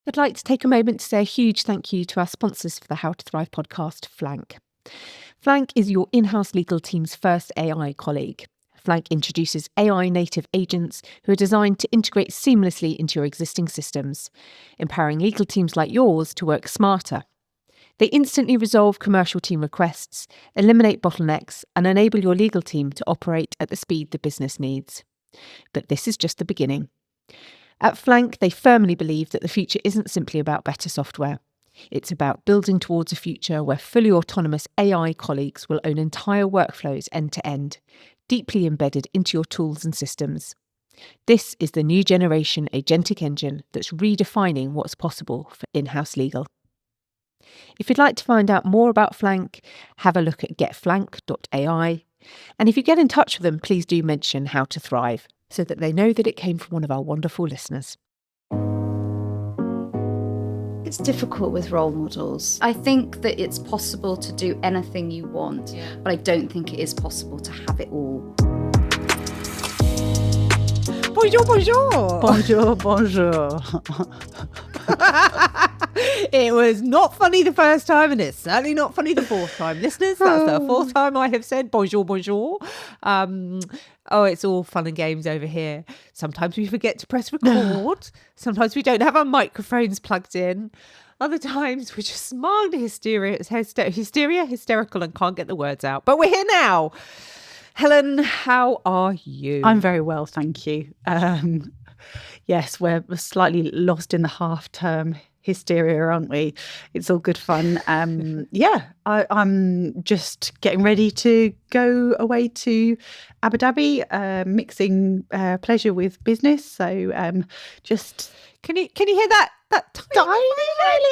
I'd like to take a moment to say a huge thank you to our sponsors for the How to Thrive podcast, Flank. Flank is your in-house legal team's first AI colleague. Flank introduces AI native agents who are designed to integrate seamlessly into your existing systems, empowering legal teams like yours to work smarter. They instantly resolve commercial team requests, eliminate bottlenecks, and enable your legal team to operate at the speed the business needs. But this is just the beginning. At Flank, they firmly believe that the future isn't simply about better software. It's about building towards a future where fully autonomous AI colleagues will own entire workflows end to end, deeply embedded into your tools and systems. This is the new generation agentic engine that's redefining what's possible for in-house legal. If you'd like to find out more about Flank, have a look at getflank.ai. And if you get in touch with them, please do mention How to Thrive, so that they know that it came from one of our wonderful listeners. It's difficult with role models. I think that it's possible to do anything you want, but I don't think it is possible to have it all. Bonjour, bonjour. Bonjour, bonjour. It was not funny the first time, and it's certainly not funny the fourth time. Listeners, that's the fourth time I have said bonjour, bonjour. It's all fun and games over here. Sometimes we forget to press record. Sometimes we don't have our microphones plugged in. Other times we're just mildly hysterical and can't get the words out. But we're here now. Helen, how are you? I'm very well, thank you. Yes, we're slightly lost in the half-term hysteria, aren't we? It's all good fun. I'm just getting ready to go away to Abu Dhabi, mixing pleasure with business. So just can you hear that tiny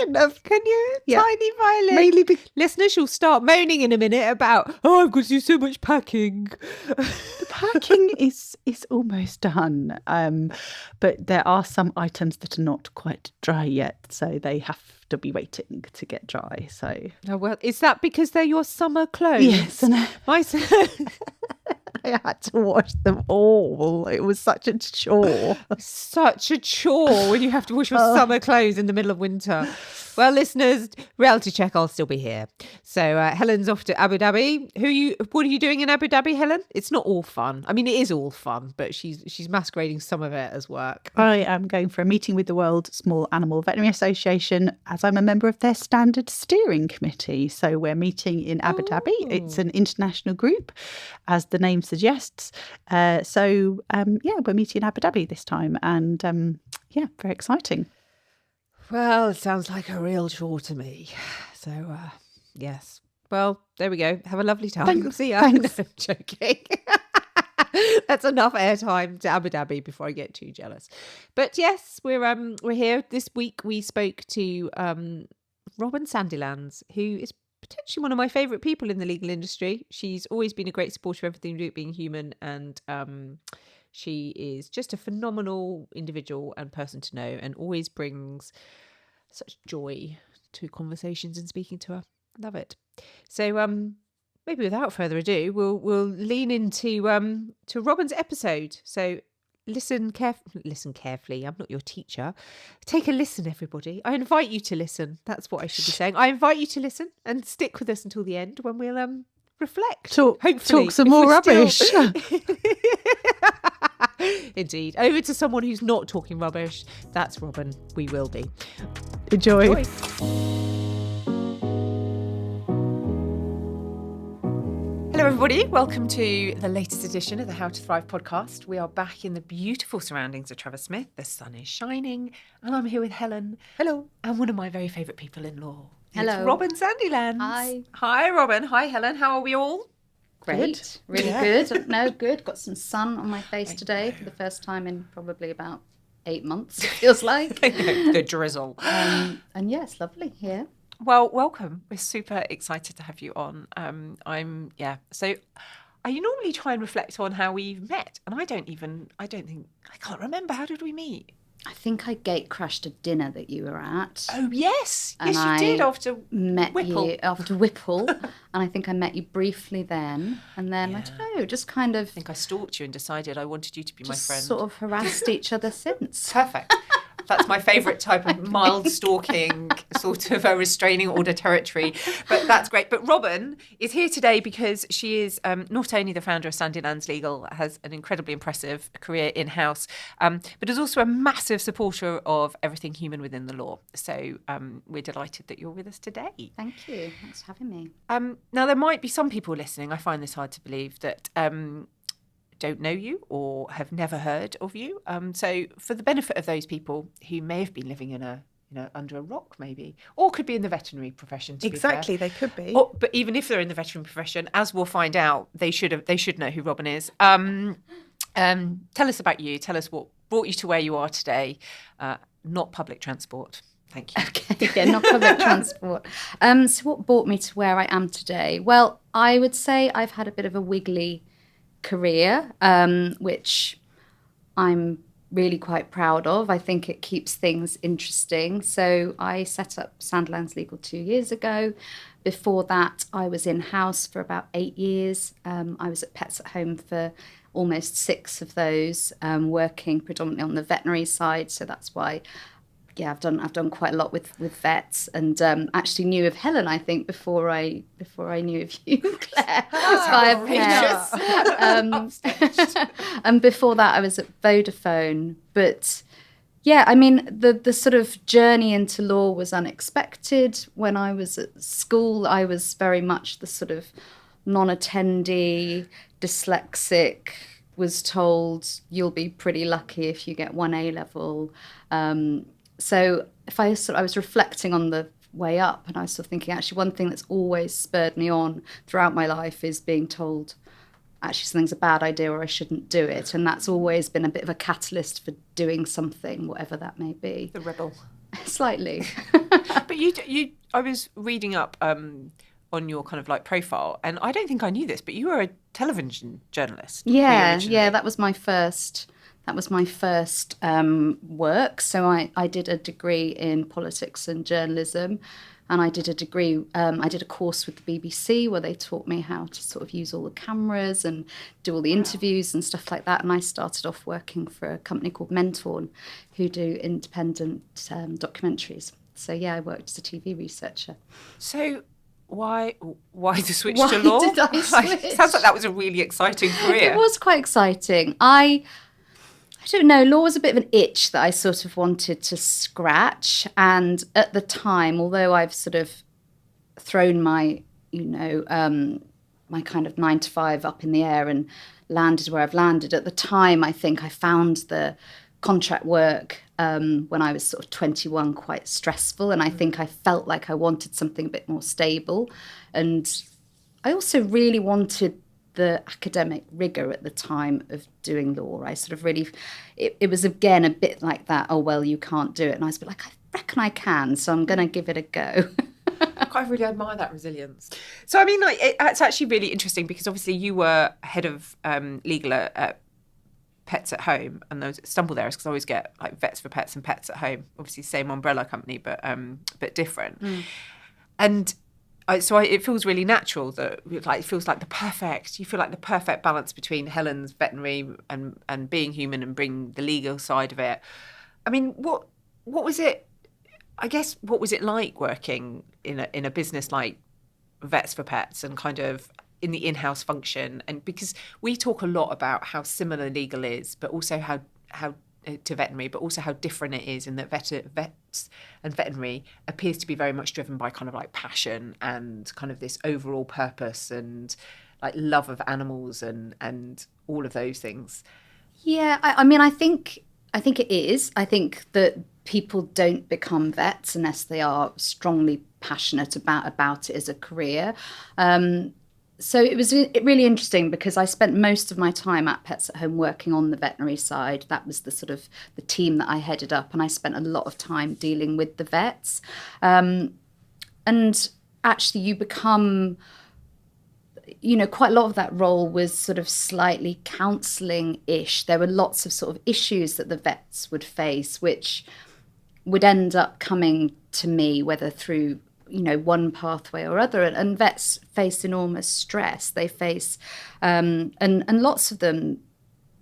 violin? Tiny violin? Mainly listeners, you'll start moaning in a minute about I've got to do so much packing. The packing is almost done, but there are some items that are not quite dry yet, so they have to be waiting to get dry. So, is that because they're your summer clothes? Yes, and I had to wash them all. It was such a chore. Such a chore when you have to wash your summer clothes in the middle of winter. Well, listeners, reality check, I'll still be here. So Helen's off to Abu Dhabi. What are you doing in Abu Dhabi, Helen? It's not all fun. I mean, it is all fun, but she's masquerading some of it as work. I am going for a meeting with the World Small Animal Veterinary Association, as I'm a member of their standard steering committee. So we're meeting in Abu Dhabi. It's an international group, as the name suggests. We're meeting in Abu Dhabi this time, and very exciting. Well, it sounds like a real chore to me. So, yes. Well, there we go. Have a lovely time. Thanks. See ya. Thanks. No, I'm joking. That's enough airtime to Abu Dhabi before I get too jealous. But yes, we're here. This week we spoke to Robyn Sandilands, who is potentially one of my favourite people in the legal industry. She's always been a great supporter of everything being human, and she is just a phenomenal individual and person to know, and always brings such joy to conversations and speaking to her. Love it. So maybe without further ado, we'll lean into to Robyn's episode. So listen carefully. I'm not your teacher. Take a listen, everybody. I invite you to listen. That's what I should be saying. I invite you to listen and stick with us until the end when we'll reflect. Hopefully, talk some more rubbish. Indeed. Over to someone who's not talking rubbish. That's Robyn. We will be. Enjoy. Hello, everybody. Welcome to the latest edition of the How to Thrive podcast. We are back in the beautiful surroundings of Trevor Smith. The sun is shining, and I'm here with Helen. Hello. And one of my very favourite people in law. Hello. It's Robyn Sandilands. Hi. Hi, Robyn. Hi, Helen. How are we all? Great. Really good. No, good. Got some sun on my face today for the first time in probably about 8 months, it feels like. The drizzle. And yes, lovely here. Well, welcome. We're super excited to have you on. So I normally try and reflect on how we've met, and I can't remember. How did we meet? I think I gate crashed a dinner that you were at. Oh, yes. And Yes, you did after met Whipple. you after Whipple. And I think I met you briefly then. And then, I don't know, just kind of... I think I stalked you and decided I wanted you to be my friend. Sort of harassed each other since. Perfect. That's my favourite type of mild stalking, sort of a restraining order territory. But that's great. But Robyn is here today because she is not only the founder of Sandilands Legal, has an incredibly impressive career in-house, but is also a massive supporter of everything human within the law. So we're delighted that you're with us today. Thank you. Thanks for having me. Now, there might be some people listening, I find this hard to believe, that don't know you or have never heard of you. So for the benefit of those people who may have been living in under a rock maybe, or could be in the veterinary profession, to Exactly, be fair. they could be. But even if they're in the veterinary profession, as we'll find out, they should know who Robyn is. Tell us about you. Tell us what brought you to where you are today. Not public transport. Thank you. Okay, yeah, not public transport. So what brought me to where I am today? Well, I would say I've had a bit of a wiggly career, which I'm really quite proud of. I think it keeps things interesting. So I set up Sandilands Legal 2 years ago. Before that, I was in-house for about 8 years. I was at Pets at Home for almost 6 of those, working predominantly on the veterinary side. So that's why I've done quite a lot with vets, and actually knew of Helen, I think, before I knew of you, Claire. Via Pets. And before that, I was at Vodafone. But yeah, I mean, the sort of journey into law was unexpected. When I was at school, I was very much the sort of non-attendee, dyslexic. Was told you'll be pretty lucky if you get 1 A-level. So I was reflecting on the way up, and I was sort of thinking, actually, one thing that's always spurred me on throughout my life is being told, actually, something's a bad idea or I shouldn't do it. And that's always been a bit of a catalyst for doing something, whatever that may be. The rebel. Slightly. But I was reading up on your kind of like profile, and I don't think I knew this, but you were a television journalist. Yeah, that was my first work. So I did a degree in politics and journalism, and I did a course with the BBC where they taught me how to sort of use all the cameras and do all the interviews and stuff like that. And I started off working for a company called Mentor, who do independent documentaries. So yeah, I worked as a TV researcher. So why the switch to law? Did I switch? Sounds like that was a really exciting career. It was quite exciting. I don't know, law was a bit of an itch that I sort of wanted to scratch. And at the time, although I've sort of thrown my, my kind of 9 to 5 up in the air and landed where I've landed, at the time, I think I found the contract work when I was sort of 21 quite stressful. And I think I felt like I wanted something a bit more stable. And I also really wanted the academic rigour at the time of doing law. I sort of really, it was again a bit like that, oh, well, you can't do it. And I was a bit like, I reckon I can, so I'm going to give it a go. I really admire that resilience. So, I mean, like, it's actually really interesting because obviously you were head of legal at Pets at Home, and those stumble there is because I always get like Vets for Pets and Pets at Home, obviously same umbrella company, but different. And it feels really natural that it feels like you feel like the perfect balance between Helen's veterinary and being human and bring the legal side of it. I mean, what was it? I guess what was it like working in a business like Vets for Pets and kind of in the in-house function? And because we talk a lot about how similar legal is, but also how to veterinary, but also how different it is in that vets and veterinary appears to be very much driven by kind of like passion and kind of this overall purpose and like love of animals and all of those things. Yeah, I mean, I think it is. I think that people don't become vets unless they are strongly passionate about it as a career. So it was really interesting because I spent most of my time at Pets at Home working on the veterinary side. That was the sort of the team that I headed up, and I spent a lot of time dealing with the vets. And actually you become, quite a lot of that role was sort of slightly counselling-ish. There were lots of sort of issues that the vets would face, which would end up coming to me, whether through one pathway or other, and vets face enormous stress. They face, and lots of them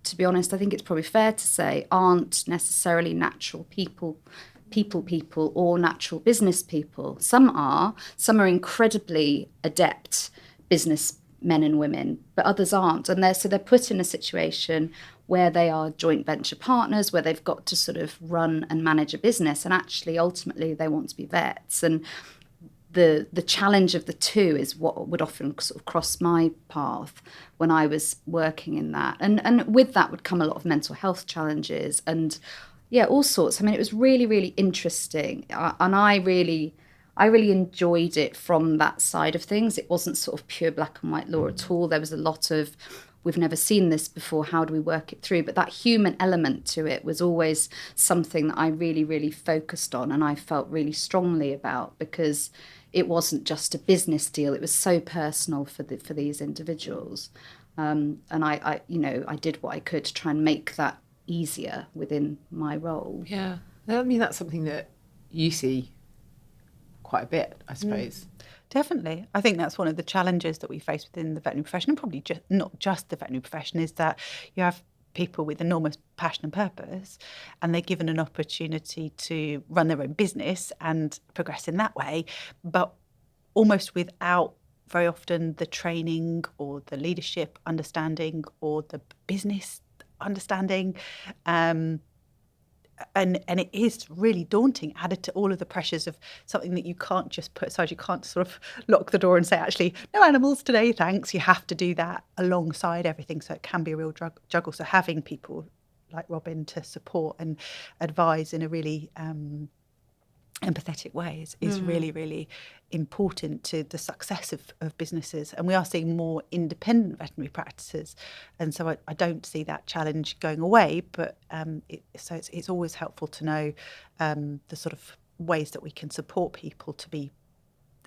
to be honest, I think it's probably fair to say, aren't necessarily natural people or natural business people. Some are incredibly adept business men and women, but others aren't. And they're put in a situation where they are joint venture partners, where they've got to sort of run and manage a business, and actually ultimately they want to be vets. And the challenge of the two is what would often sort of cross my path when I was working in that. And with that would come a lot of mental health challenges and all sorts. I mean, it was really, really interesting. And I really enjoyed it from that side of things. It wasn't sort of pure black and white law at all. There was a lot of, we've never seen this before, how do we work it through? But that human element to it was always something that I really, really focused on and I felt really strongly about, because it wasn't just a business deal. It was so personal for these individuals. And I did what I could to try and make that easier within my role. Yeah. I mean, that's something that you see quite a bit, I suppose. Definitely. I think that's one of the challenges that we face within the veterinary profession, and probably not just the veterinary profession, is that you have people with enormous passion and purpose, and they're given an opportunity to run their own business and progress in that way, but almost without very often the training or the leadership understanding or the business understanding. And it is really daunting, added to all of the pressures of something that you can't just put aside. You can't sort of lock the door and say, actually, no animals today, thanks. You have to do that alongside everything. So it can be a real juggle. So having people like Robyn to support and advise in a really empathetic way is really, really important to the success of businesses. And we are seeing more independent veterinary practices, and so I don't see that challenge going away, but it's always helpful to know the sort of ways that we can support people to be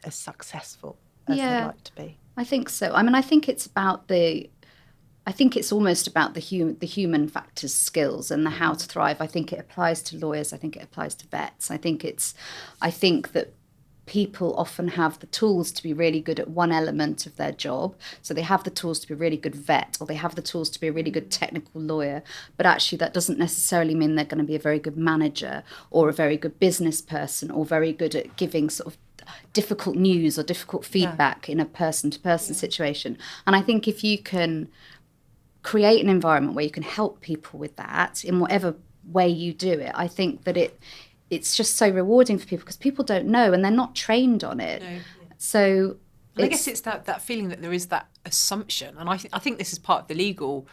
as successful as they'd like to be. I think so. I mean, I think it's almost about the human factors, skills, and the how to thrive. I think it applies to lawyers. I think it applies to vets. I think that people often have the tools to be really good at one element of their job. So they have the tools to be a really good vet, or they have the tools to be a really good technical lawyer. But actually, that doesn't necessarily mean they're going to be a very good manager or a very good business person or very good at giving sort of difficult news or difficult feedback in a person-to-person situation. And I think if you can create an environment where you can help people with that in whatever way you do it, I think that it's just so rewarding for people, because people don't know and they're not trained on it. No. So I guess it's that feeling that there is that assumption, and I think this is part of the legal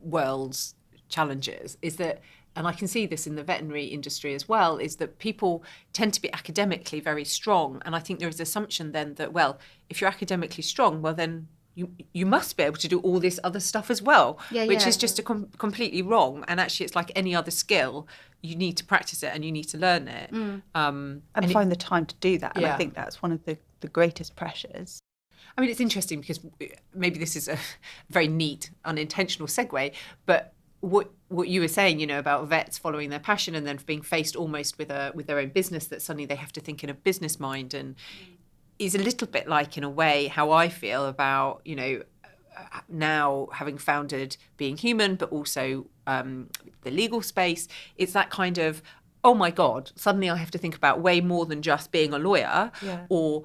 world's challenges, is that, and I can see this in the veterinary industry as well, is that people tend to be academically very strong, and I think there is an assumption then that, well, if you're academically strong, well then you must be able to do all this other stuff as well, which is just completely wrong. And actually, it's like any other skill. You need to practice it and you need to learn it. And find the time to do that. And I think that's one of the greatest pressures. I mean, it's interesting because maybe this is a very neat, unintentional segue, but what you were saying, about vets following their passion and then being faced almost with their own business, that suddenly they have to think in a business mind, and is a little bit like, in a way, how I feel about, now having founded Being Human, but also the legal space. It's that kind of, oh my God, suddenly I have to think about way more than just being a lawyer or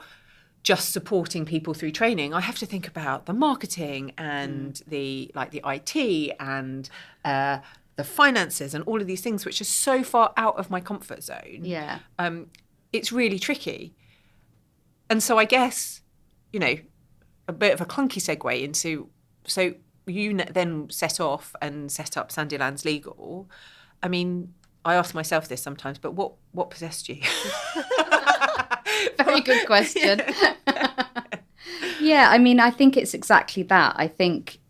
just supporting people through training. I have to think about the marketing and the IT and the finances and all of these things, which are so far out of my comfort zone. Yeah. It's really tricky. And so I guess, a bit of a clunky segue into, so you then set off and set up Sandilands Legal. I mean, I ask myself this sometimes, but what possessed you? Very good question. Yeah, I mean, I think it's exactly that. I think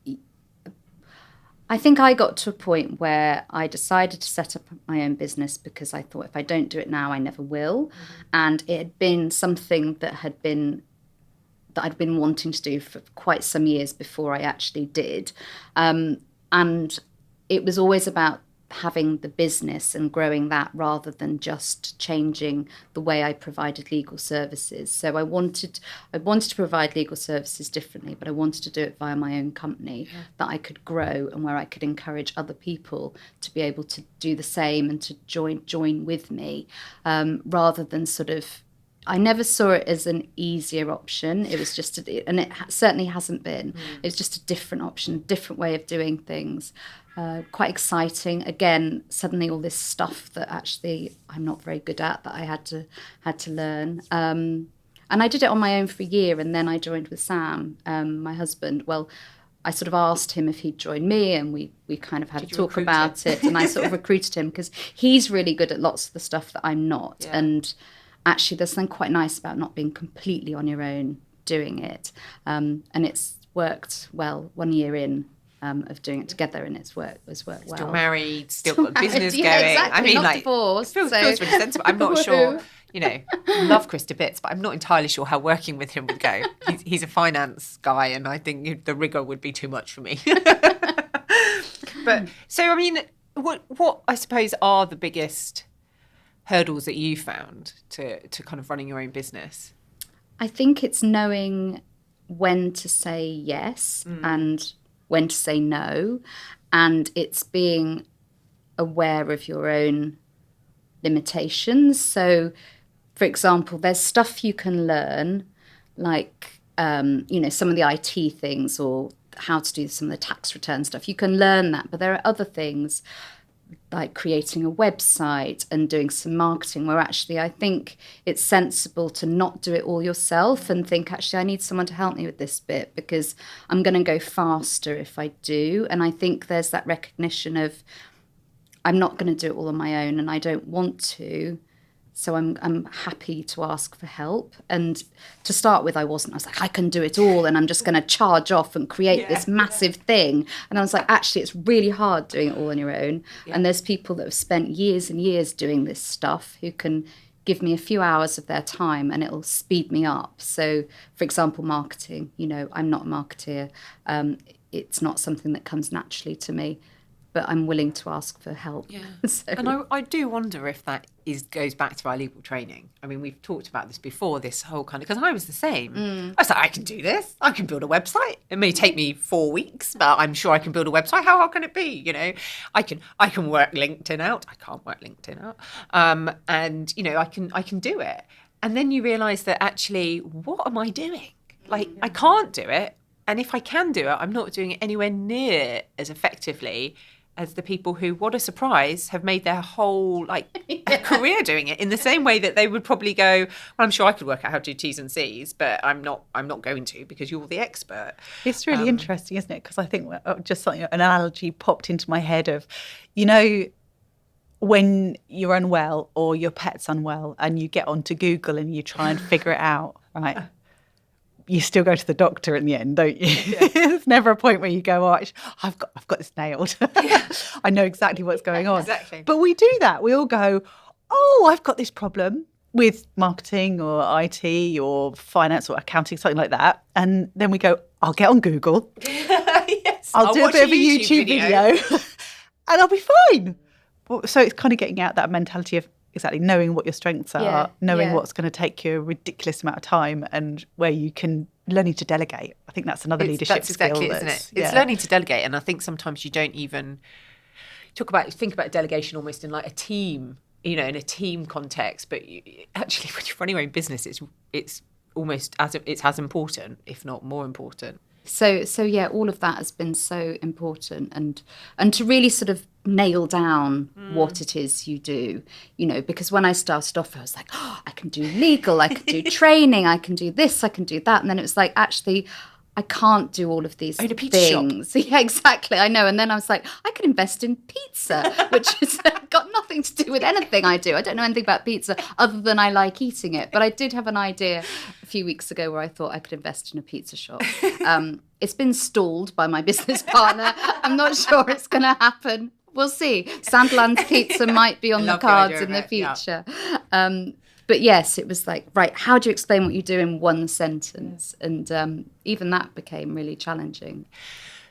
I got to a point where I decided to set up my own business because I thought, if I don't do it now, I never will. Mm-hmm. And it had been something that I'd been wanting to do for quite some years before I actually did. And it was always about having the business and growing that rather than just changing the way I provided legal services. So I wanted to provide legal services differently, but I wanted to do it via my own company that I could grow and where I could encourage other people to be able to do the same and to join with me, rather than sort of. I never saw it as an easier option. It was just, and it certainly hasn't been. It was just a different option, a different way of doing things. Quite exciting. Again, suddenly all this stuff that actually I'm not very good at that I had to learn. And I did it on my own for a year, and then I joined with Sam, my husband. Well, I sort of asked him if he'd join me, and we kind of had a talk about it. And I sort of recruited him because he's really good at lots of the stuff that I'm not. Yeah. And actually, there's something quite nice about not being completely on your own doing it. And it's worked well 1 year in. Of doing it together, and it's worked well. Still married, still got a business going. Exactly. I mean, not like, divorced. Feels really sensible. I'm not sure, love Chris to bits, but I'm not entirely sure how working with him would go. He's a finance guy, and I think the rigour would be too much for me. But so, I mean, what I suppose are the biggest hurdles that you found to kind of running your own business? I think it's knowing when to say yes and when to say no, and it's being aware of your own limitations. So, for example, there's stuff you can learn, like, some of the IT things or how to do some of the tax return stuff. You can learn that, but there are other things like creating a website and doing some marketing where actually I think it's sensible to not do it all yourself and think, actually, I need someone to help me with this bit because I'm going to go faster if I do. And I think there's that recognition of I'm not going to do it all on my own and I don't want to. So I'm happy to ask for help. And to start with, I wasn't. I was like, I can do it all and I'm just going to charge off and create this massive thing. And I was like, actually, it's really hard doing it all on your own. Yeah. And there's people that have spent years and years doing this stuff who can give me a few hours of their time and it'll speed me up. So, for example, marketing, I'm not a marketeer. It's not something that comes naturally to me. But I'm willing to ask for help. Yeah. So. And I do wonder if that goes back to our legal training. I mean, we've talked about this before, this whole kind of, because I was the same. I was like, I can do this. I can build a website. It may take me 4 weeks, but I'm sure I can build a website. How hard can it be? I can work LinkedIn out. I can't work LinkedIn out. And I can do it. And then you realise that actually, what am I doing? Like, I can't do it. And if I can do it, I'm not doing it anywhere near as effectively as the people who, what a surprise, have made their whole career doing it in the same way that they would probably go, well, I'm sure I could work out how to do T's and C's, but I'm not going to because you're the expert. It's really interesting, isn't it? Because I think just something, an analogy popped into my head of, when you're unwell or your pet's unwell and you get onto Google and you try and figure it out, right? You still go to the doctor in the end, don't you? Yeah. There's never a point where you go, oh, I've got this nailed. I know exactly what's going on. Exactly. But we do that. We all go, oh, I've got this problem with marketing or IT or finance or accounting, something like that. And then we go, I'll get on Google. Yes. I'll do a bit of a YouTube video and I'll be fine. So it's kind of getting out that mentality of exactly knowing what your strengths are, knowing what's going to take you a ridiculous amount of time and where you can learning to delegate. I think that's another leadership skill. Exactly, isn't it? It's learning to delegate. And I think sometimes you don't even think about delegation almost in like a team, in a team context. But actually, when you're running your own business, it's almost as important, if not more important. So yeah, all of that has been so important, and to really sort of nail down what it is you do, because when I started off, I was like, oh, I can do legal, I can do training, I can do this, I can do that, and then it was like, actually, I can't do all of these things. Yeah, exactly. I know. And then I was like, I could invest in pizza, which has got nothing to do with anything I do. I don't know anything about pizza other than I like eating it. But I did have an idea a few weeks ago where I thought I could invest in a pizza shop. It's been stalled by my business partner. I'm not sure it's going to happen. We'll see. Sandilands Pizza might be on the cards in the future. Yeah. But yes, it was like, right, how do you explain what you do in one sentence? And even that became really challenging.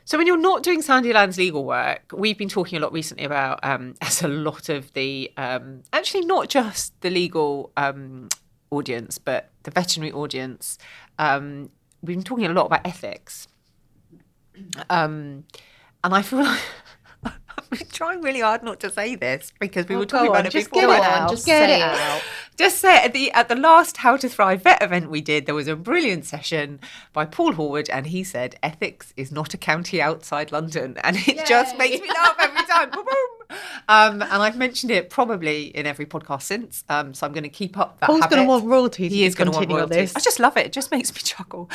So when you're not doing Sandilands legal work, we've been talking a lot recently about, as a lot of the, actually not just the legal audience, but the veterinary audience, we've been talking a lot about ethics. And I feel like I've been trying really hard not to say this because we were talking about it before. Just get it out. Just say it, at the last How to Thrive Vet event we did, there was a brilliant session by Paul Horwood, and he said ethics is not a county outside London, and it just makes me laugh every time. Boom, boom. And I've mentioned it probably in every podcast since, so I'm going to keep up that Paul's habit. going to want royalties. He is going to want royalties. I just love it. It just makes me chuckle.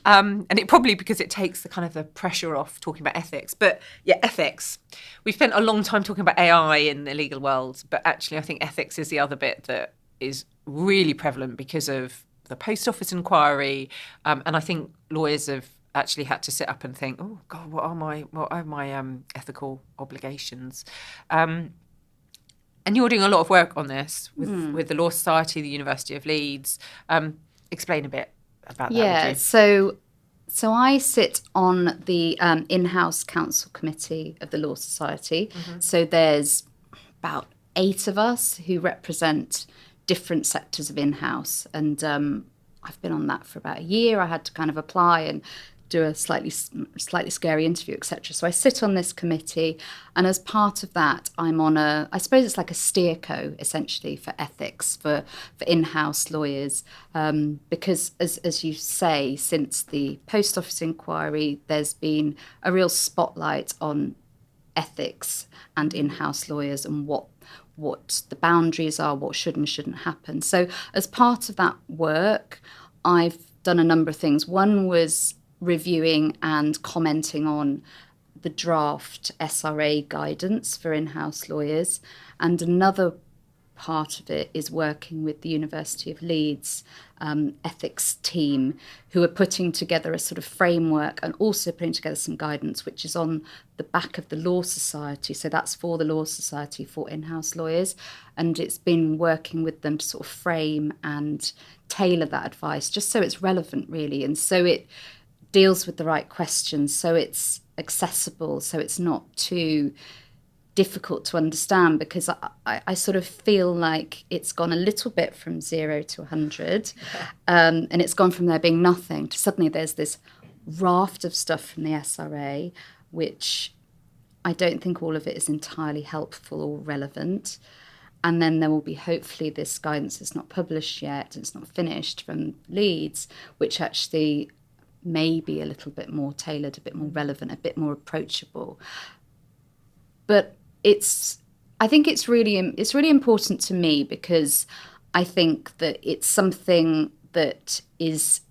And it probably because it takes the kind of the pressure off talking about ethics. But yeah, ethics. We've spent a long time talking about AI in the legal world, but actually I think ethics is the other bit that is really prevalent because of the post office inquiry. And I think lawyers have actually had to sit up and think, oh God, what are my ethical obligations? And you're doing a lot of work on this with the Law Society, the University of Leeds. Explain a bit about that. Yeah, so I sit on the in-house council committee of the Law Society. So there's about 8 of us who represent different sectors of in-house. And I've been on that for about a year. I had to kind of apply and do a slightly scary interview, etc. So I sit on this committee, and as part of that, I'm on I suppose it's like a steerco, essentially, for ethics, for in-house lawyers, because as you say, since the post office inquiry, there's been a real spotlight on ethics and in-house lawyers and what the boundaries are, what should and shouldn't happen. So as part of that work, I've done a number of things. One was reviewing and commenting on the draft SRA guidance for in-house lawyers. And another part of it is working with the University of Leeds ethics team, who are putting together a sort of framework and also putting together some guidance, which is on the back of the Law Society. So that's for the Law Society for in-house lawyers. And it's been working with them to sort of frame and tailor that advice, just so it's relevant, really. And so it deals with the right questions, so it's accessible, so it's not too difficult to understand, because I sort of feel like it's gone a little bit from 0 to 100, and it's gone from there being nothing to suddenly there's this raft of stuff from the SRA, which I don't think all of it is entirely helpful or relevant. And then there will be hopefully this guidance that's not published yet, it's not finished, from Leeds, which actually may be a little bit more tailored, a bit more relevant, a bit more approachable. But I think it's really important to me, because I think that it's something that is,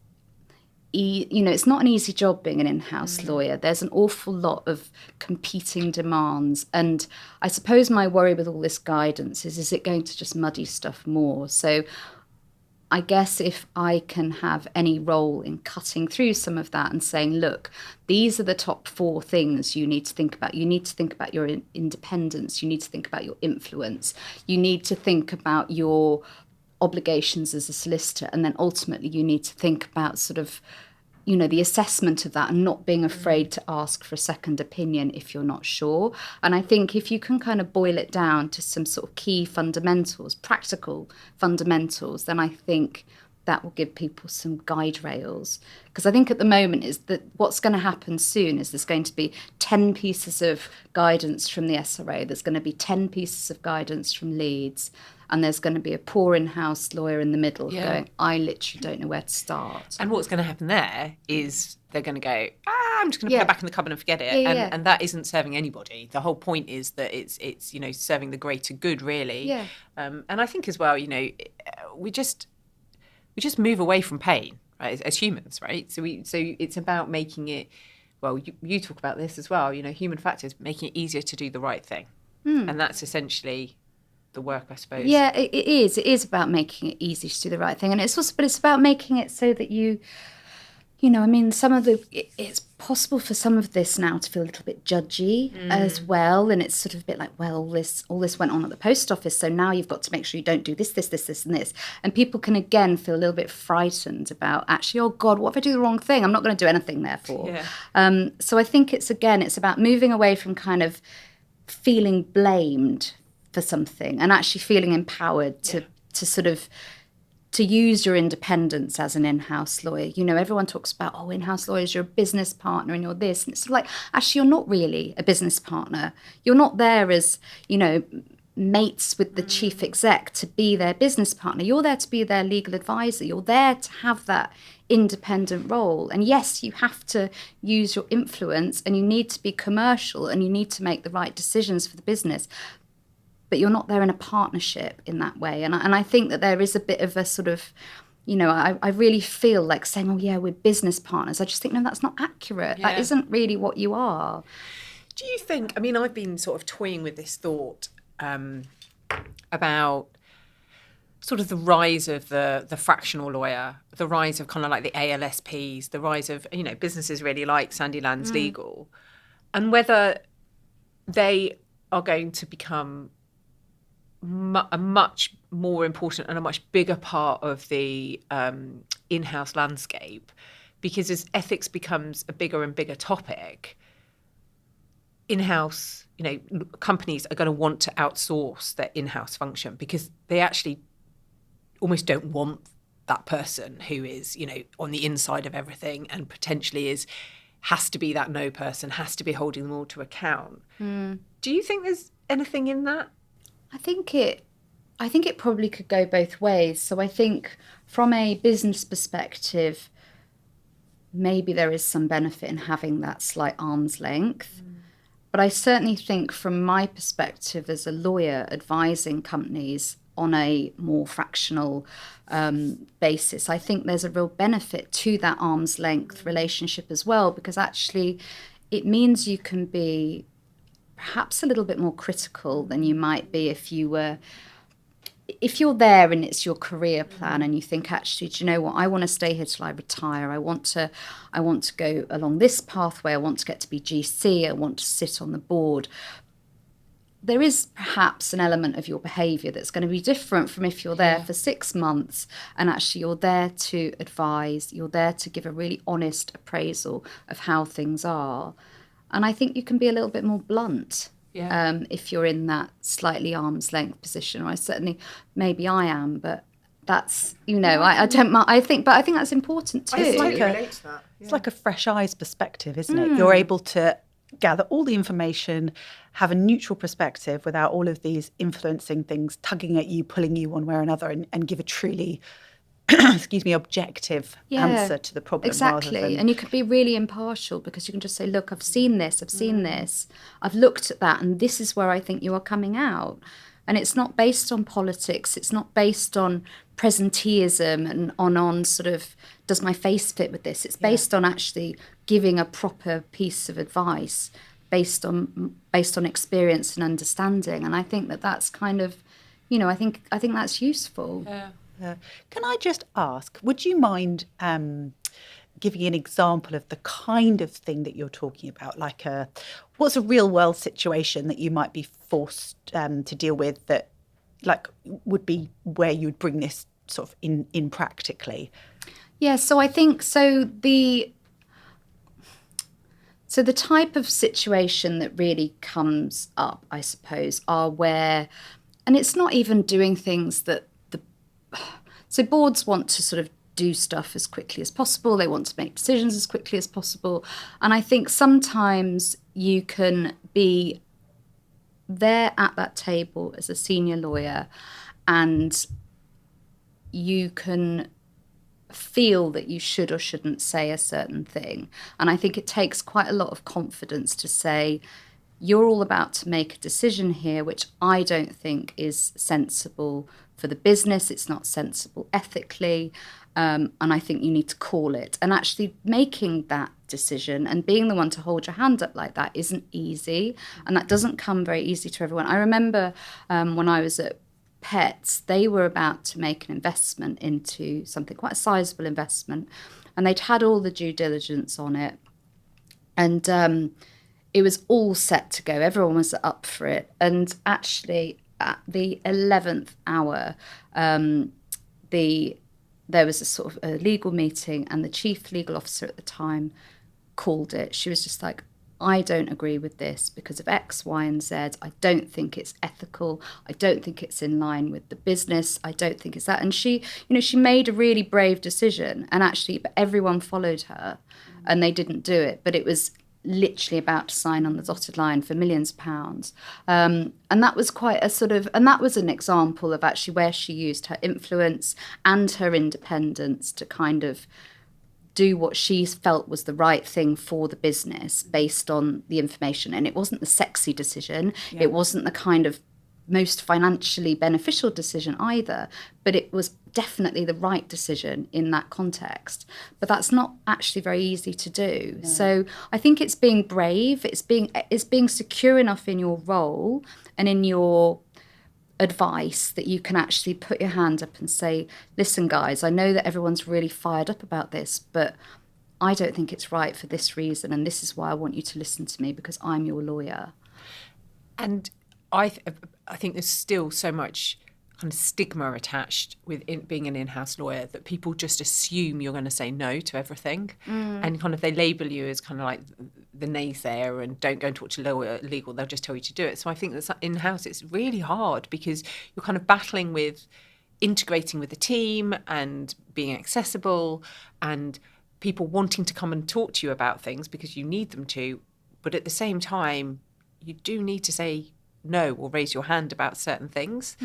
it's not an easy job being an in-house lawyer. There's an awful lot of competing demands. And I suppose my worry with all this guidance is it going to just muddy stuff more? So I guess if I can have any role in cutting through some of that and saying, look, these are the top 4 things you need to think about. You need to think about your independence. You need to think about your influence. You need to think about your obligations as a solicitor. And then ultimately you need to think about sort of, the assessment of that and not being afraid to ask for a second opinion if you're not sure. And I think if you can kind of boil it down to some sort of key fundamentals, practical fundamentals, then I think that will give people some guide rails. Because I think at the moment is that what's going to happen soon is there's going to be 10 pieces of guidance from the SRA, there's going to be 10 pieces of guidance from Leeds, and there's going to be a poor in-house lawyer in the middle going, I literally don't know where to start. And what's going to happen there is they're going to go, I'm just going to put it back in the cupboard and forget it. And that isn't serving anybody. The whole point is that it's serving the greater good, really. Yeah. And I think as well, we just move away from pain, right, as humans, right? So it's about making it, well, you talk about this as well, human factors, making it easier to do the right thing. And that's essentially the work, I suppose. Yeah, it is. It is about making it easy to do the right thing. And it's about making it so that you I mean, it's possible for some of this now to feel a little bit judgy as well. And it's sort of a bit like, well, all this went on at the post office. So now you've got to make sure you don't do this, and this. And people can, again, feel a little bit frightened about actually, oh God, what if I do the wrong thing? I'm not going to do anything, therefore. Yeah. So I think it's about moving away from kind of feeling blamed for something and actually feeling empowered to sort of to use your independence as an in-house lawyer. Everyone talks about, in-house lawyers, you're a business partner and you're this. And it's sort of like, actually, you're not really a business partner. You're not there as, mates with the chief exec to be their business partner. You're there to be their legal advisor. You're there to have that independent role. And yes, you have to use your influence and you need to be commercial and you need to make the right decisions for the business. But you're not there in a partnership in that way. And I think that there is a bit of a sort of, I really feel like saying, we're business partners. I just think, no, that's not accurate. Yeah. That isn't really what you are. Do you think, I've been sort of toying with this thought about sort of the rise of the fractional lawyer, the rise of kind of like the ALSPs, the rise of, businesses really like Sandilands Legal, and whether they are going to become a much more important and a much bigger part of the in-house landscape, because as ethics becomes a bigger and bigger topic, in-house, companies are going to want to outsource their in-house function because they actually almost don't want that person who is, on the inside of everything and potentially has to be that no person, has to be holding them all to account. Do you think there's anything in that? I think it probably could go both ways. So I think from a business perspective, maybe there is some benefit in having that slight arm's length. But I certainly think from my perspective as a lawyer advising companies on a more fractional basis, I think there's a real benefit to that arm's length relationship as well, because actually it means you can be perhaps a little bit more critical than you might be if you're there and it's your career plan and you think, actually, do you know what? I want to stay here till I retire. I want to go along this pathway. I want to get to be GC. I want to sit on the board. There is perhaps an element of your behaviour that's going to be different from if you're there for 6 months and actually you're there to advise, you're there to give a really honest appraisal of how things are. And I think you can be a little bit more blunt if you're in that slightly arm's length position. Or maybe I am, but that's, I think that's important too. It's like a fresh eyes perspective, isn't it? You're able to gather all the information, have a neutral perspective without all of these influencing things tugging at you, pulling you one way or another, and give a truly objective answer to the problem. Exactly. And you could be really impartial because you can just say, look, I've seen this, I've looked at that, and this is where I think you are coming out. And it's not based on politics, it's not based on presenteeism and on sort of, does my face fit with this? It's based on actually giving a proper piece of advice based on experience and understanding. And I think that's kind of, I think that's useful. Yeah. Can I just ask, would you mind giving an example of the kind of thing that you're talking about? Like what's a real world situation that you might be forced to deal with that would be where you'd bring this sort of in practically? Yeah, so I think the type of situation that really comes up, I suppose, are where, and it's not even doing things that so boards want to sort of do stuff as quickly as possible. They want to make decisions as quickly as possible. And I think sometimes you can be there at that table as a senior lawyer and you can feel that you should or shouldn't say a certain thing. And I think it takes quite a lot of confidence to say, you're all about to make a decision here, which I don't think is sensible for the business. It's not sensible ethically. And I think you need to call it. And actually making that decision and being the one to hold your hand up like that isn't easy. And that doesn't come very easy to everyone. I remember when I was at Pets, they were about to make an investment into something, quite a sizable investment, and they'd had all the due diligence on it, and it was all set to go. Everyone was up for it, and actually at the 11th hour, there was a sort of a legal meeting, and the chief legal officer at the time called it. She was just like, I don't agree with this because of X, Y, and Z. I don't think it's ethical. I don't think it's in line with the business. I don't think it's that. And she, she made a really brave decision, and actually, but everyone followed her, and they didn't do it. But it was literally about to sign on the dotted line for millions of pounds. And that was quite a sort of, and that was an example of actually where she used her influence and her independence to kind of do what she felt was the right thing for the business based on the information. And it wasn't the sexy decision. Yeah. It wasn't the kind of most financially beneficial decision either, but it was definitely the right decision in that context. But that's not actually very easy to do. Yeah. So I think it's being brave, it's being secure enough in your role and in your advice that you can actually put your hand up and say, listen guys, I know that everyone's really fired up about this, but I don't think it's right for this reason, and this is why I want you to listen to me because I'm your lawyer. And I think there's still so much kind of stigma attached with being an in-house lawyer that people just assume you're going to say no to everything, and kind of they label you as kind of like the naysayer and don't go and talk to lawyer legal, they'll just tell you to do it. So I think that in-house it's really hard because you're kind of battling with integrating with the team and being accessible and people wanting to come and talk to you about things because you need them to, but at the same time you do need to say no or raise your hand about certain things.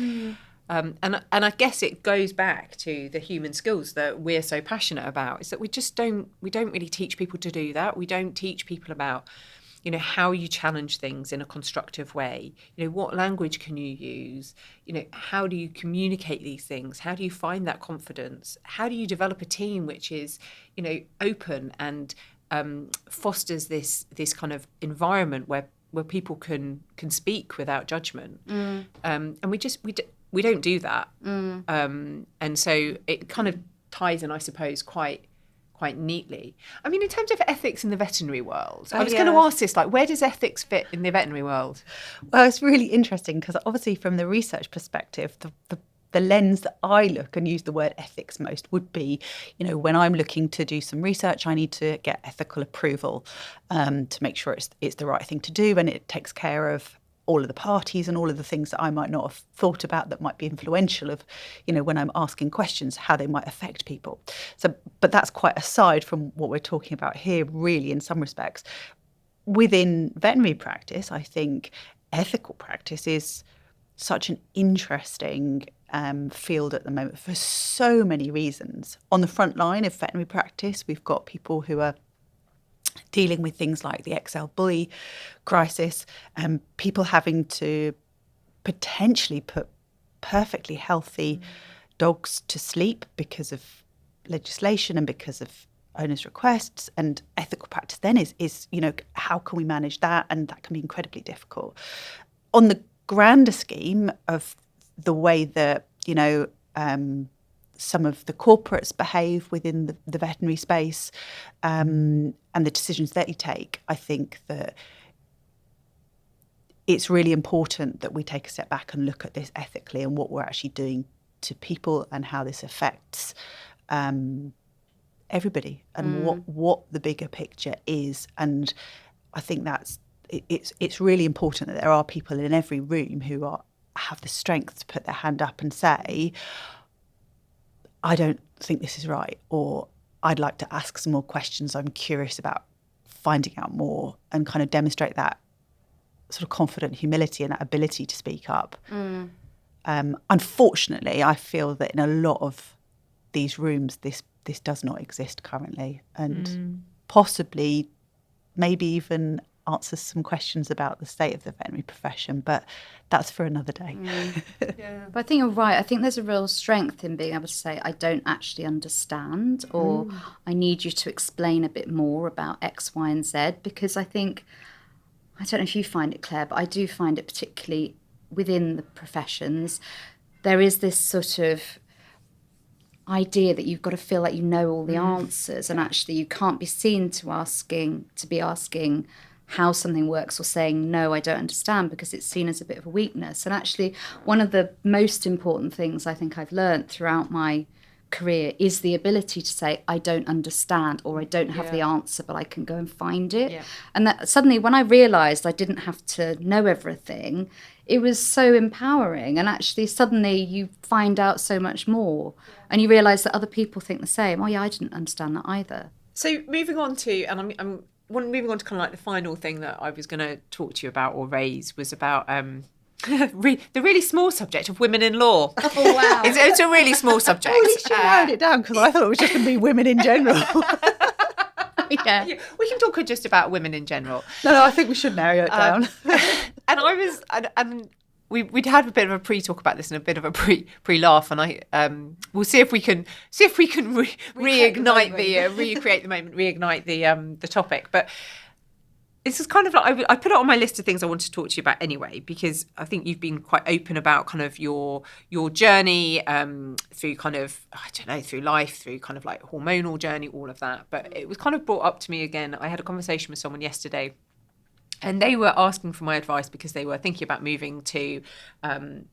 And I guess it goes back to the human skills that we're so passionate about, is that we don't really teach people to do that. We don't teach people about, how you challenge things in a constructive way. What language can you use? How do you communicate these things? How do you find that confidence? How do you develop a team which is, open and fosters this kind of environment where people can speak without judgment? And we don't do that. And so it kind of ties in, I suppose, quite neatly. I mean, in terms of ethics in the veterinary world, I was going to ask this, like, where does ethics fit in the veterinary world? Well, it's really interesting because obviously from the research perspective, the lens that I look and use the word ethics most would be, when I'm looking to do some research, I need to get ethical approval to make sure it's the right thing to do, and it takes care of all of the parties and all of the things that I might not have thought about that might be influential of, when I'm asking questions, how they might affect people. So, but that's quite aside from what we're talking about here, really, in some respects. Within veterinary practice, I think ethical practice is such an interesting field at the moment for so many reasons. On the front line of veterinary practice, we've got people who are dealing with things like the XL bully crisis, and people having to potentially put perfectly healthy dogs to sleep because of legislation and because of owners' requests. And ethical practice then is how can we manage that? And that can be incredibly difficult. On the grander scheme of the way that some of the corporates behave within the veterinary space and the decisions that you take, I think that it's really important that we take a step back and look at this ethically and what we're actually doing to people and how this affects everybody and what the bigger picture is. And I think it's really important that there are people in every room who have the strength to put their hand up and say, I don't think this is right, or I'd like to ask some more questions. I'm curious about finding out more, and kind of demonstrate that sort of confident humility and that ability to speak up. Unfortunately, I feel that in a lot of these rooms, this does not exist currently, and possibly maybe even answers some questions about the state of the veterinary profession, but that's for another day. Yeah. But I think you're right. I think there's a real strength in being able to say, I don't actually understand, or I need you to explain a bit more about X, Y, and Z, because I think, I don't know if you find it, Claire, but I do find it particularly within the professions, there is this sort of idea that you've got to feel like you know all the answers, and actually you can't be seen to be asking how something works or saying no, I don't understand, because it's seen as a bit of a weakness. And actually one of the most important things I think I've learned throughout my career is the ability to say I don't understand, or I don't have the answer, but I can go and find it. And that suddenly, when I realized I didn't have to know everything, it was so empowering. And actually suddenly you find out so much more, and you realize that other people think the same. Oh yeah, I didn't understand that either. So moving on to, and I'm moving on to kind of like the final thing that I was going to talk to you about or raise was about the really small subject of women in law. Oh wow. It's a really small subject. At least you narrowed it down, because I thought it was just going to be women in general. Yeah. We can talk just about women in general. No, I think we should narrow it down. And I was, and we'd had a bit of a pre-talk about this and a bit of a pre-laugh, and we'll see if we can reignite recreate the moment, reignite the topic. But this is kind of like, I put it on my list of things I wanted to talk to you about anyway, because I think you've been quite open about kind of your journey through kind of, I don't know, through life, through kind of like hormonal journey, all of that. But it was kind of brought up to me again. I had a conversation with someone yesterday, and they were asking for my advice because they were thinking about moving to,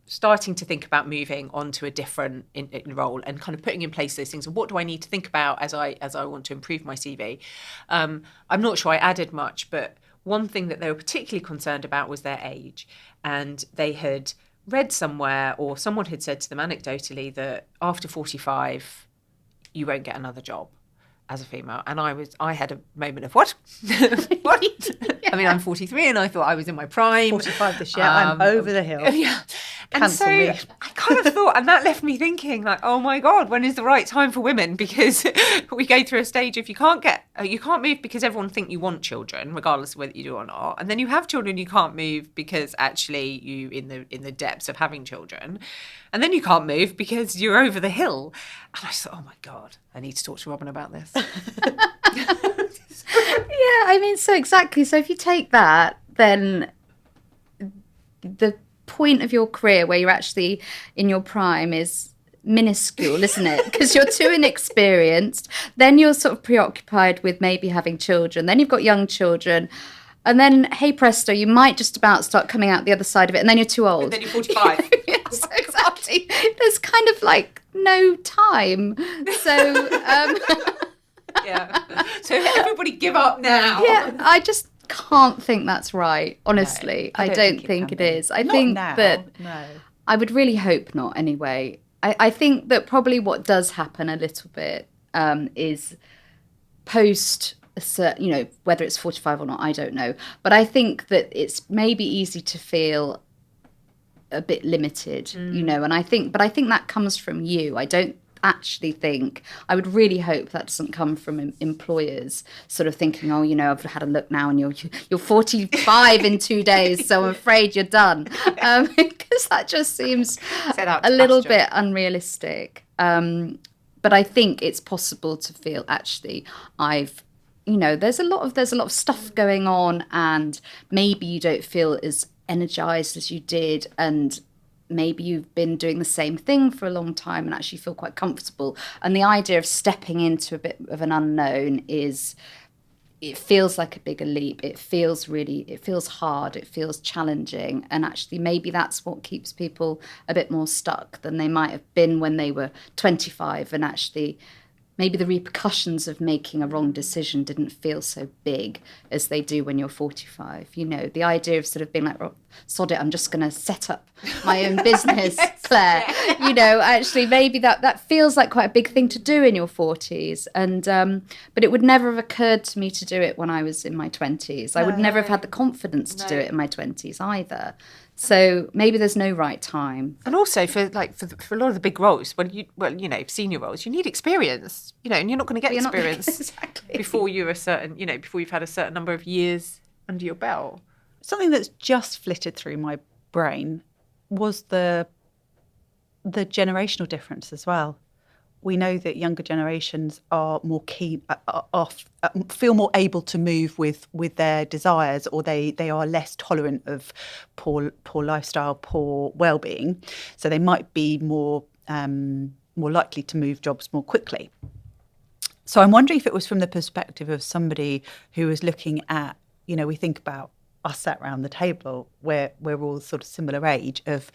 starting to think about moving on to a different role, and kind of putting in place those things. And what do I need to think about as I want to improve my CV? I'm not sure I added much, but one thing that they were particularly concerned about was their age. And they had read somewhere, or someone had said to them anecdotally, that after 45, you won't get another job as a female. And I had a moment of what? What? I mean, I'm 43 and I thought I was in my prime. 45 this year, I'm over the hill. Yeah. And Cancel so me. I kind of thought, and that left me thinking like, oh my God, when is the right time for women? Because we go through a stage of you can't move because everyone think you want children, regardless of whether you do or not. And then you have children, you can't move because actually you in the depths of having children. And then you can't move because you're over the hill. And I thought, oh my God, I need to talk to Robyn about this. Yeah, I mean, so exactly. So if you take that, then the point of your career where you're actually in your prime is minuscule, isn't it? Because you're too inexperienced. Then you're sort of preoccupied with maybe having children. Then you've got young children. And then, hey presto, you might just about start coming out the other side of it. And then you're too old. And then you're 45. Yes, exactly. There's kind of like no time. So... Yeah. So everybody give up now. Yeah, I just can't think that's right. Honestly, No, I don't think it is. I Not think now, that no. I would really hope not anyway. I think that probably what does happen a little bit is post a certain, whether it's 45 or not, I don't know. But I think that it's maybe easy to feel a bit limited, and I think that comes from you. I don't actually think, I would really hope that doesn't come from employers sort of thinking, oh, I've had a look now and you're 45 in 2 days, so I'm afraid you're done. Because that just seems a little bit unrealistic. But I think it's possible to feel actually there's a lot of stuff going on, and maybe you don't feel as energized as you did, and maybe you've been doing the same thing for a long time and actually feel quite comfortable. And the idea of stepping into a bit of an unknown it feels like a bigger leap. It feels hard. It feels challenging. And actually maybe that's what keeps people a bit more stuck than they might have been when they were 25. And actually maybe the repercussions of making a wrong decision didn't feel so big as they do when you're 45. The idea of sort of being like, oh, sod it, I'm just going to set up my own business, Claire. Actually, maybe that feels like quite a big thing to do in your 40s. And but it would never have occurred to me to do it when I was in my 20s. I would never have had the confidence to do it in my 20s either. So maybe there's no right time. And also for a lot of the big roles, senior roles, you need experience, and you're not going to get experience exactly. before you're before you've had a certain number of years under your belt. Something that's just flitted through my brain was the generational difference as well. we know that younger generations are more keen, feel more able to move with their desires, or they are less tolerant of poor lifestyle, poor well-being. So they might be more likely to move jobs more quickly. So I'm wondering if it was from the perspective of somebody who was looking at, we think about us sat around the table where we're all sort of similar age of,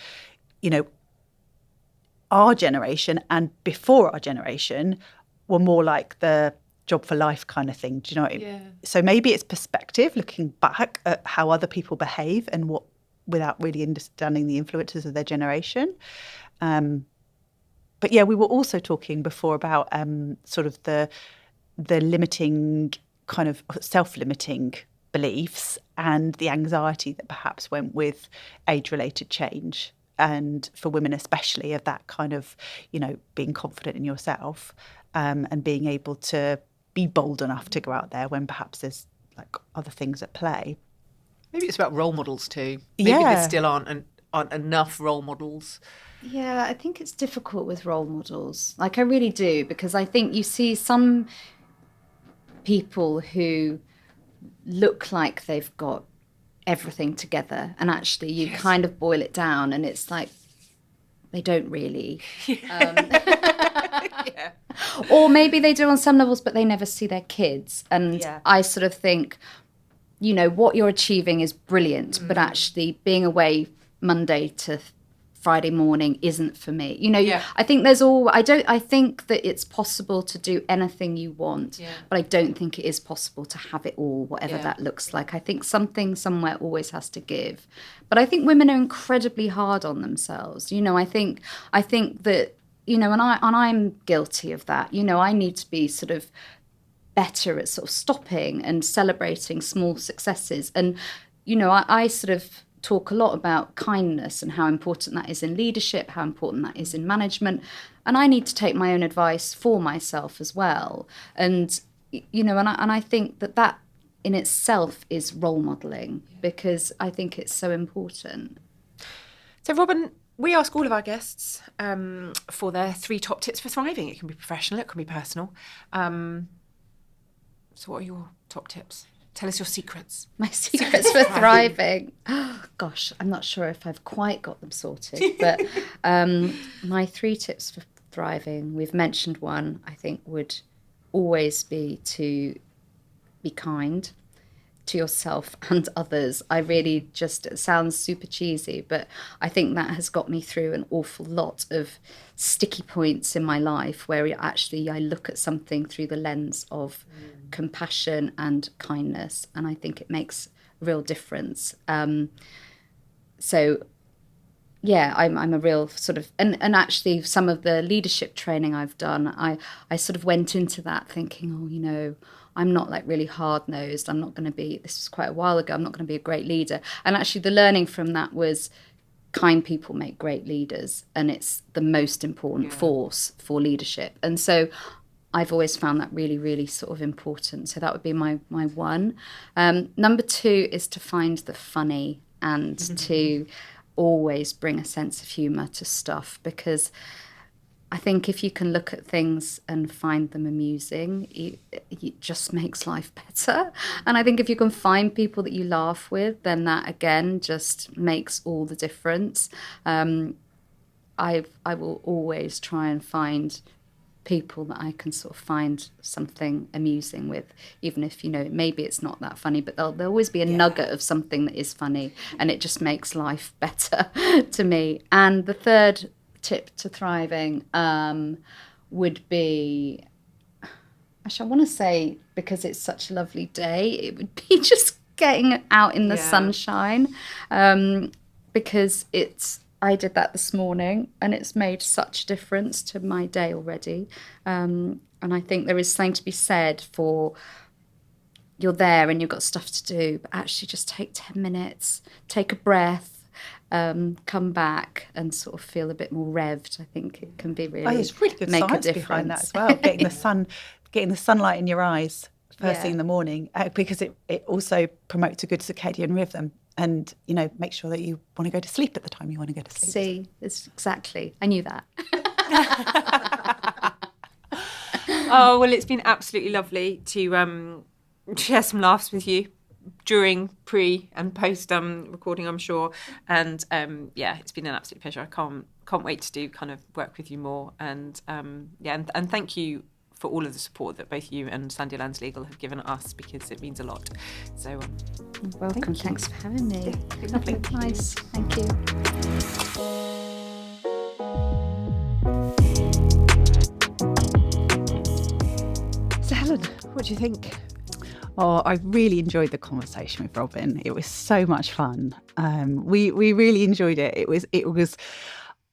our generation and before our generation were more like the job for life kind of thing. Do you know what I mean? Yeah. So maybe it's perspective, looking back at how other people behave and what, without really understanding the influences of their generation. But yeah, we were also talking before about sort of the limiting, kind of self-limiting beliefs and the anxiety that perhaps went with age-related change. And for women especially, of that kind of, being confident in yourself and being able to be bold enough to go out there when perhaps there's like other things at play. Maybe it's about role models too. Maybe there still aren't enough role models. Yeah, I think it's difficult with role models. Like, I really do, because I think you see some people who look like they've got everything together, and actually you kind of boil it down and it's like they don't really. Yeah. Or maybe they do on some levels, but they never see their kids. And Yeah. I sort of think, what you're achieving is brilliant, but actually being away Monday to Friday morning isn't for me. I think I think that it's possible to do anything you want, but I don't think it is possible to have it all, whatever that looks like. I think something somewhere always has to give. But I think women are incredibly hard on themselves. I think that, and I'm guilty of that. I need to be sort of better at sort of stopping and celebrating small successes. And, I sort of talk a lot about kindness and how important that is in leadership, how important that is in management. And I need to take my own advice for myself as well. And, and I think that in itself is role modelling, because I think it's so important. So, Robyn, we ask all of our guests for their 3 top tips for thriving. It can be professional, it can be personal. So what are your top tips? Tell us your secrets. My secrets for thriving. Oh, gosh, I'm not sure if I've quite got them sorted. But my 3 tips for thriving, we've mentioned one, I think would always be to be kind to yourself and others. I really it sounds super cheesy, but I think that has got me through an awful lot of sticky points in my life where I look at something through the lens of compassion and kindness, and I think it makes a real difference. So yeah, I'm a real sort of, and actually some of the leadership training I've done, I sort of went into that thinking, I'm not like really hard-nosed. I'm not going to be, this was quite a while ago, I'm not going to be a great leader. And actually the learning from that was kind people make great leaders, and it's the most important force for leadership. And so I've always found that really, really sort of important. So that would be my one. Number 2 is to find the funny and to always bring a sense of humour to stuff, because I think if you can look at things and find them amusing, it just makes life better. And I think if you can find people that you laugh with, then that again just makes all the difference. I will always try and find people that I can sort of find something amusing with, even if maybe it's not that funny, but there'll always be a nugget of something that is funny, and it just makes life better to me. And the 3rd tip to thriving would be, actually I want to say, because it's such a lovely day, it would be just getting out in the sunshine, because I did that this morning and it's made such a difference to my day already. And I think there is something to be said for, you're there and you've got stuff to do, but actually just take 10 minutes, take a breath, come back and sort of feel a bit more revved. I think it can be really, there's really good make a science difference behind that as well. Getting the sunlight in your eyes first thing in the morning, because it also promotes a good circadian rhythm, and make sure that you want to go to sleep at the time you want to go to sleep. See, it's exactly. I knew that. Oh, well, it's been absolutely lovely to share some laughs with you during, pre and post recording, I'm sure. And yeah, it's been an absolute pleasure. I can't wait to do kind of work with you more. And yeah, and thank you for all of the support that both you and Sandilands Legal have given us, because it means a lot. So You're welcome. Thanks for having me. Yeah, lovely. Nice. Thank you. So Helen, what do you think? Oh, I really enjoyed the conversation with Robyn. It was so much fun. We really enjoyed it. It was.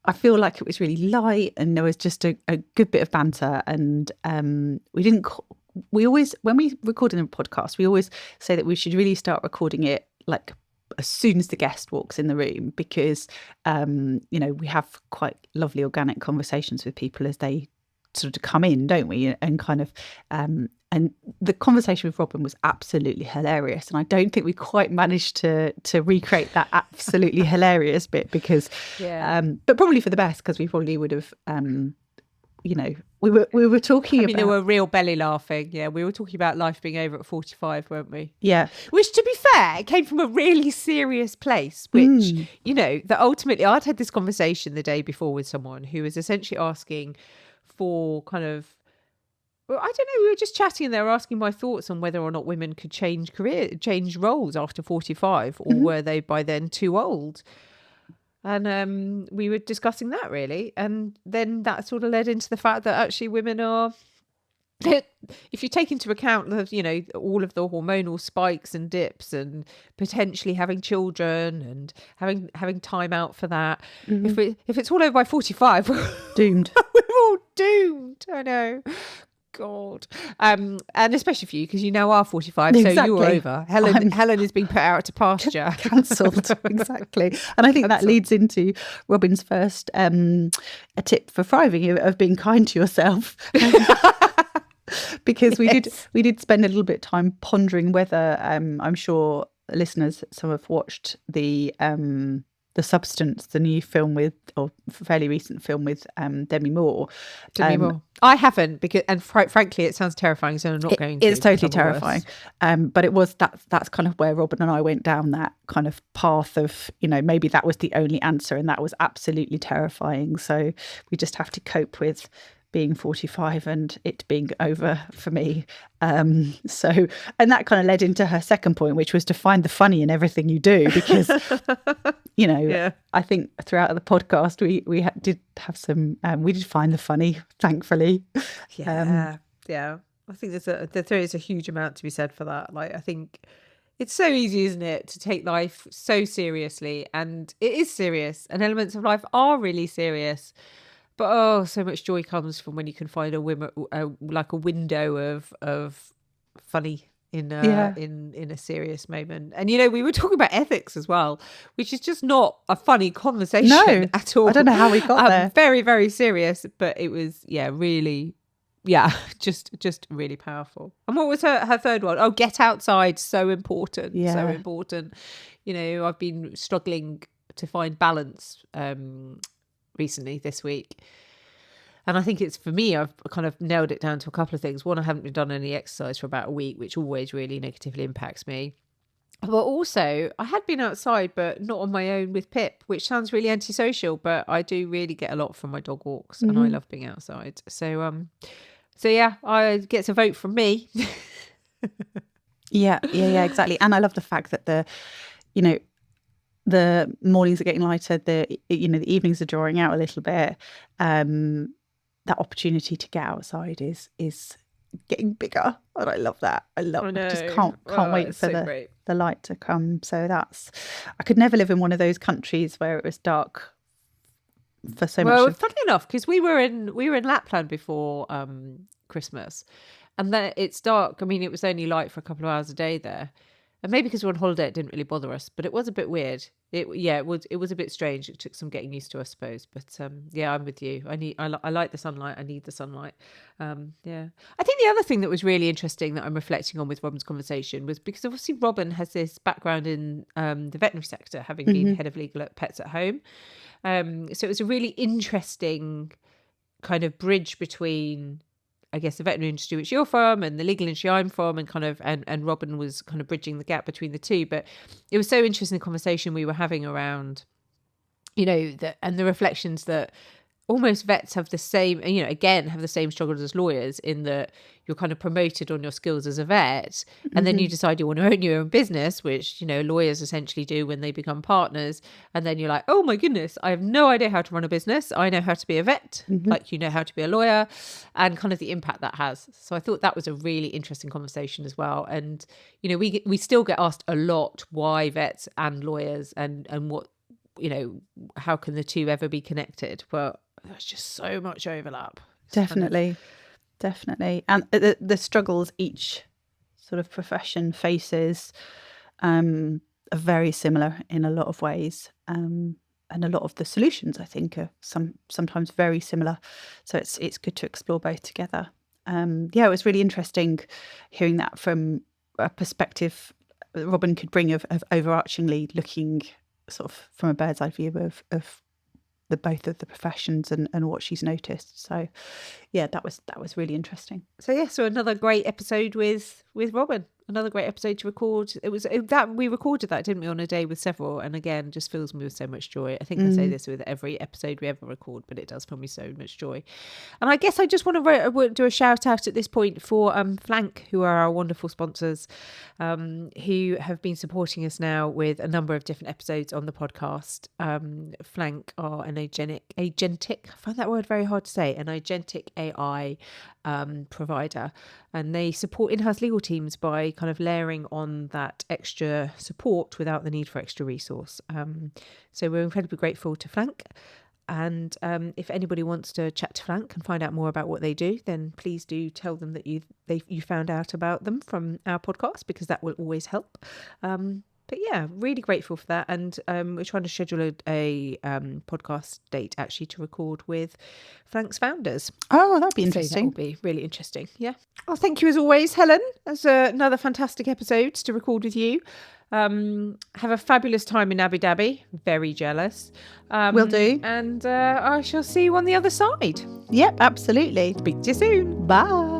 I feel like it was really light, and there was just a good bit of banter. And we always, when we record in a podcast, we always say that we should really start recording it like as soon as the guest walks in the room, because we have quite lovely organic conversations with people as they sort of come in, don't we? And kind of and the conversation with Robyn was absolutely hilarious, and I don't think we quite managed to recreate that absolutely hilarious bit, because but probably for the best, because we probably would have we were talking about, there were real belly laughing. Yeah, we were talking about life being over at 45, weren't we? Yeah. Which, to be fair, it came from a really serious place, which, that ultimately I'd had this conversation the day before with someone who was essentially asking for kind of, well, I don't know, we were just chatting and they were asking my thoughts on whether or not women could change roles after 45, or were they by then too old? And we were discussing that, really. And then that sort of led into the fact that actually women are, if you take into account the, all of the hormonal spikes and dips, and potentially having children and having time out for that, if it's all over by 45, doomed. we're all doomed. I know. God. And especially for you, because you now are 45, Exactly. so you're over. Helen is being put out to pasture. Cancelled. Exactly. And I think that leads into Robyn's first a tip for thriving, of being kind to yourself. Because we did spend a little bit of time pondering whether I'm sure listeners, some have watched the Substance, the new film or fairly recent film with Demi Moore. I haven't, because, and frankly, it sounds terrifying, so I'm not going to. It's totally terrifying. But it was that's kind of where Robyn and I went down that kind of path of, maybe that was the only answer, and that was absolutely terrifying. So we just have to cope with being 45 and it being over for me. And that kind of led into her second point, which was to find the funny in everything you do, because I think throughout the podcast we did have some we did find the funny, thankfully. I think there is a huge amount to be said for that. Like, I think it's so easy, isn't it, to take life so seriously, and it is serious, and elements of life are really serious. But so much joy comes from when you can find a window of funny in a serious moment. And we were talking about ethics as well, which is just not a funny conversation at all. I don't know how we got there. Very, very serious, but it was really, just really powerful. And what was her third one? Oh, get outside, so important, so important. I've been struggling to find balance recently this week, and I think it's, for me, I've kind of nailed it down to a couple of things. One, I haven't done any exercise for about a week, which always really negatively impacts me. But also, I had been outside, but not on my own with Pip, which sounds really antisocial, but I do really get a lot from my dog walks, and I love being outside. So yeah, I gets a vote from me. yeah, exactly. And I love the fact that the mornings are getting lighter, the evenings are drawing out a little bit. That opportunity to get outside is getting bigger, and I love that. I just can't wait for the light to come. So I could never live in one of those countries where it was dark for so much. Well, funny enough, because we were in Lapland before Christmas, and then it's dark. I mean, it was only light for a couple of hours a day there. And maybe because we're on holiday, it didn't really bother us, but it was a bit weird. It was a bit strange. It took some getting used to, I suppose. But I'm with you. I like the sunlight. I need the sunlight. I think the other thing that was really interesting that I'm reflecting on with Robyn's conversation was because obviously Robyn has this background in the veterinary sector, having been head of legal at Pets at Home. So it was a really interesting kind of bridge between I guess, the veterinary industry which you're from and the legal industry I'm from, and kind of and Robyn was kind of bridging the gap between the two. But it was so interesting, the conversation we were having around, you know, and the reflections that almost vets have the same, you know, again, have the same struggles as lawyers, in that you're kind of promoted on your skills as a vet, and then you decide you want to own your own business, which, you know, lawyers essentially do when they become partners. And then you're like, oh my goodness, I have no idea how to run a business. I know how to be a vet, like you know how to be a lawyer, and kind of the impact that has. So I thought that was a really interesting conversation as well. And, you know, we still get asked a lot why vets and lawyers, and what, you know, how can the two ever be connected? Well, there's just so much overlap. Definitely. And the struggles each sort of profession faces are very similar in a lot of ways. And a lot of the solutions, I think, are sometimes very similar. So it's good to explore both together. It was really interesting hearing that from a perspective Robyn could bring of overarchingly looking sort of from a bird's eye view of the both of the professions and what she's noticed. So yeah, that was really interesting. So another great episode with Robyn. Another great episode to record. We recorded that, didn't we, on a day with several, and again, just fills me with so much joy. I think I say this with every episode we ever record, but it does fill me so much joy. And I guess I just want to do a shout out at this point for Flank, who are our wonderful sponsors, who have been supporting us now with a number of different episodes on the podcast. Flank are an agentic, I find that word very hard to say, an agentic AI provider, and they support in-house legal teams by kind of layering on that extra support without the need for extra resource. So we're incredibly grateful to Flank. And if anybody wants to chat to Flank and find out more about what they do, then please do tell them that you found out about them from our podcast, because that will always help. But yeah, really grateful for that. And we're trying to schedule a podcast date actually to record with Flank's founders. Oh, that'd be interesting. So that will be really interesting. Yeah. Well, thank you as always, Helen. That's another fantastic episode to record with you. Have a fabulous time in Abu Dhabi. Very jealous. Will do. And I shall see you on the other side. Yep, absolutely. Speak to you soon. Bye.